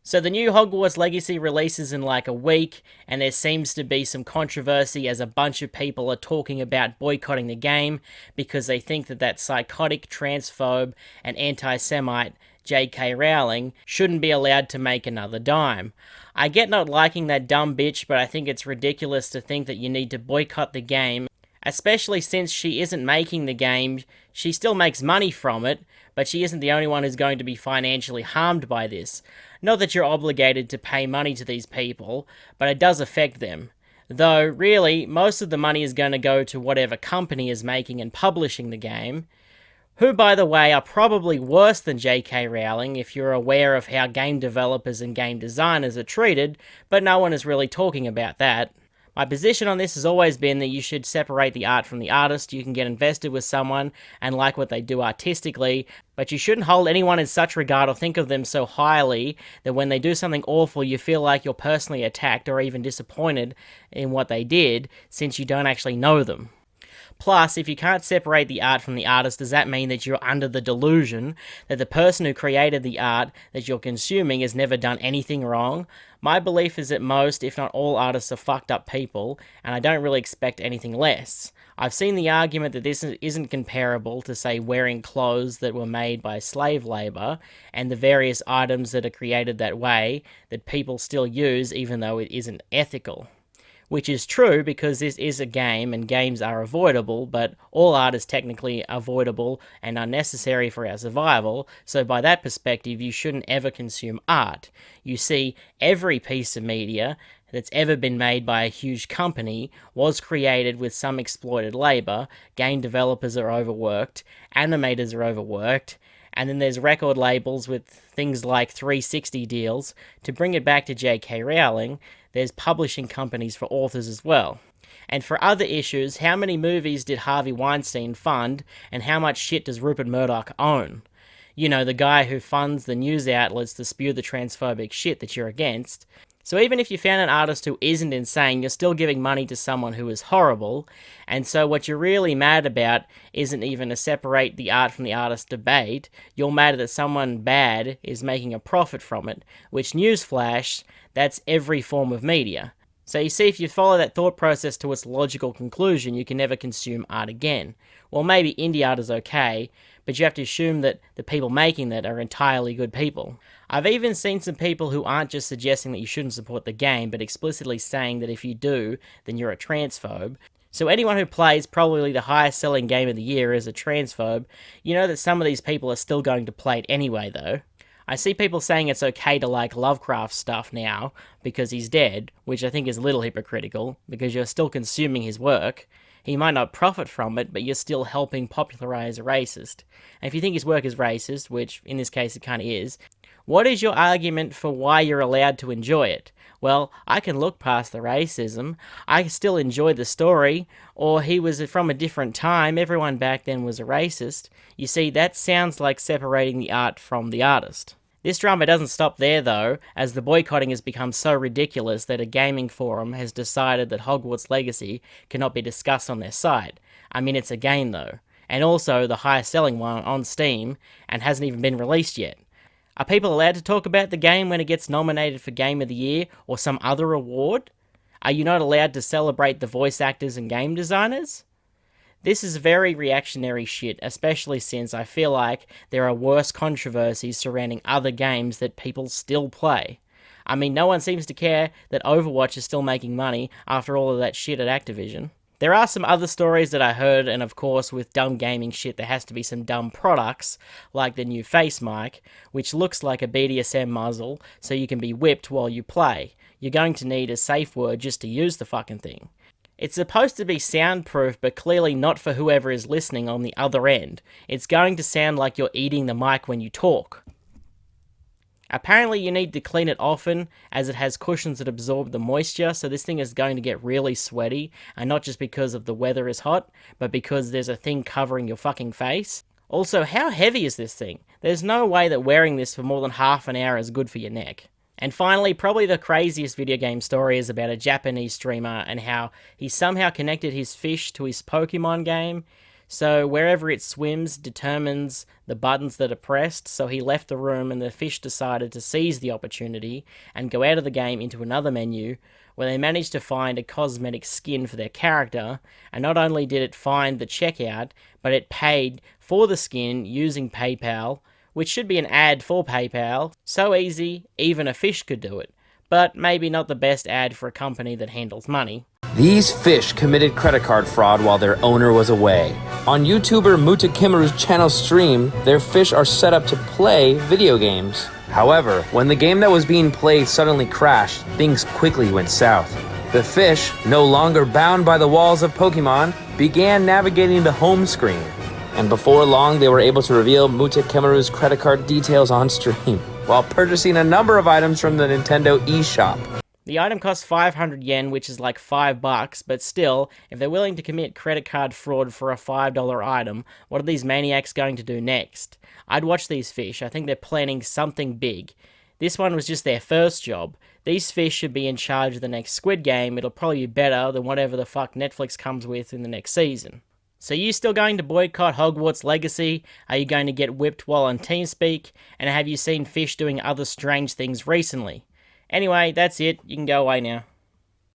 So the new Hogwarts Legacy releases in like a week, and there seems to be some controversy as a bunch of people are talking about boycotting the game because they think that psychotic, transphobe, and anti-Semite J.K. Rowling shouldn't be allowed to make another dime. I get not liking that dumb bitch, but I think it's ridiculous to think that you need to boycott the game, especially since she isn't making the game. She still makes money from it, but she isn't the only one who's going to be financially harmed by this. Not that you're obligated to pay money to these people, but it does affect them. Though, really, most of the money is going to go to whatever company is making and publishing the game, who, by the way, are probably worse than J.K. Rowling if you're aware of how game developers and game designers are treated, but no one is really talking about that. My position on this has always been that you should separate the art from the artist. You can get invested with someone and like what they do artistically, but you shouldn't hold anyone in such regard or think of them so highly that when they do something awful, you feel like you're personally attacked or even disappointed in what they did, since you don't actually know them. Plus, if you can't separate the art from the artist, does that mean that you're under the delusion that the person who created the art that you're consuming has never done anything wrong? My belief is that most, if not all, artists are fucked up people, and I don't really expect anything less. I've seen the argument that this isn't comparable to, say, wearing clothes that were made by slave labour, and the various items that are created that way that people still use even though it isn't ethical. Which is true because this is a game and games are avoidable, but all art is technically avoidable and unnecessary for our survival, so by that perspective you shouldn't ever consume art. You see, every piece of media that's ever been made by a huge company was created with some exploited labour, game developers are overworked, animators are overworked, and then there's record labels with things like 360 deals. To bring it back to J.K. Rowling, there's publishing companies for authors as well. And for other issues, how many movies did Harvey Weinstein fund, and how much shit does Rupert Murdoch own? You know, the guy who funds the news outlets to spew the transphobic shit that you're against. So even if you found an artist who isn't insane, you're still giving money to someone who is horrible, and so what you're really mad about isn't even a separate the art from the artist debate. You're mad that someone bad is making a profit from it, which, newsflash, that's every form of media. So you see, if you follow that thought process to its logical conclusion, you can never consume art again. Well, maybe indie art is okay, but you have to assume that the people making that are entirely good people. I've even seen some people who aren't just suggesting that you shouldn't support the game, but explicitly saying that if you do, then you're a transphobe. So anyone who plays probably the highest selling game of the year is a transphobe. You know that some of these people are still going to play it anyway, though. I see people saying it's okay to like Lovecraft stuff now because he's dead, which I think is a little hypocritical, because you're still consuming his work. He might not profit from it, but you're still helping popularize a racist. And if you think his work is racist, which in this case it kind of is, what is your argument for why you're allowed to enjoy it? Well, I can look past the racism. I still enjoy the story. Or he was from a different time. Everyone back then was a racist. You see, that sounds like separating the art from the artist. This drama doesn't stop there, though, as the boycotting has become so ridiculous that a gaming forum has decided that Hogwarts Legacy cannot be discussed on their site. I mean, it's a game, though. And also the highest selling one on Steam, and hasn't even been released yet. Are people allowed to talk about the game when it gets nominated for Game of the Year or some other award? Are you not allowed to celebrate the voice actors and game designers? This is very reactionary shit, especially since I feel like there are worse controversies surrounding other games that people still play. I mean, no one seems to care that Overwatch is still making money after all of that shit at Activision. There are some other stories that I heard, and of course with dumb gaming shit there has to be some dumb products, like the new face mic, which looks like a BDSM muzzle, so you can be whipped while you play. You're going to need a safe word just to use the fucking thing. It's supposed to be soundproof, but clearly not for whoever is listening on the other end. It's going to sound like you're eating the mic when you talk. Apparently you need to clean it often, as it has cushions that absorb the moisture, so this thing is going to get really sweaty, and not just because of the weather is hot, but because there's a thing covering your fucking face. Also, how heavy is this thing? There's no way that wearing this for more than half an hour is good for your neck. And finally, probably the craziest video game story is about a Japanese streamer and how he somehow connected his fish to his Pokemon game. So wherever it swims determines the buttons that are pressed, so he left the room and the fish decided to seize the opportunity and go out of the game into another menu where they managed to find a cosmetic skin for their character, and not only did it find the checkout, but it paid for the skin using PayPal, which should be an ad for PayPal. So easy, even a fish could do it. But maybe not the best ad for a company that handles money. These fish committed credit card fraud while their owner was away. On YouTuber Mutekimaru's channel stream, their fish are set up to play video games. However, when the game that was being played suddenly crashed, things quickly went south. The fish, no longer bound by the walls of Pokemon, began navigating the home screen. And before long, they were able to reveal Mutekimaru's credit card details on stream, while purchasing a number of items from the Nintendo eShop. The item costs 500 yen, which is like $5, but still, if they're willing to commit credit card fraud for a $5 item, what are these maniacs going to do next? I'd watch these fish. I think they're planning something big. This one was just their first job. These fish should be in charge of the next Squid Game. It'll probably be better than whatever the fuck Netflix comes with in the next season. So you still going to boycott Hogwarts Legacy? Are you going to get whipped while on TeamSpeak? And have you seen fish doing other strange things recently? Anyway, that's it. You can go away now.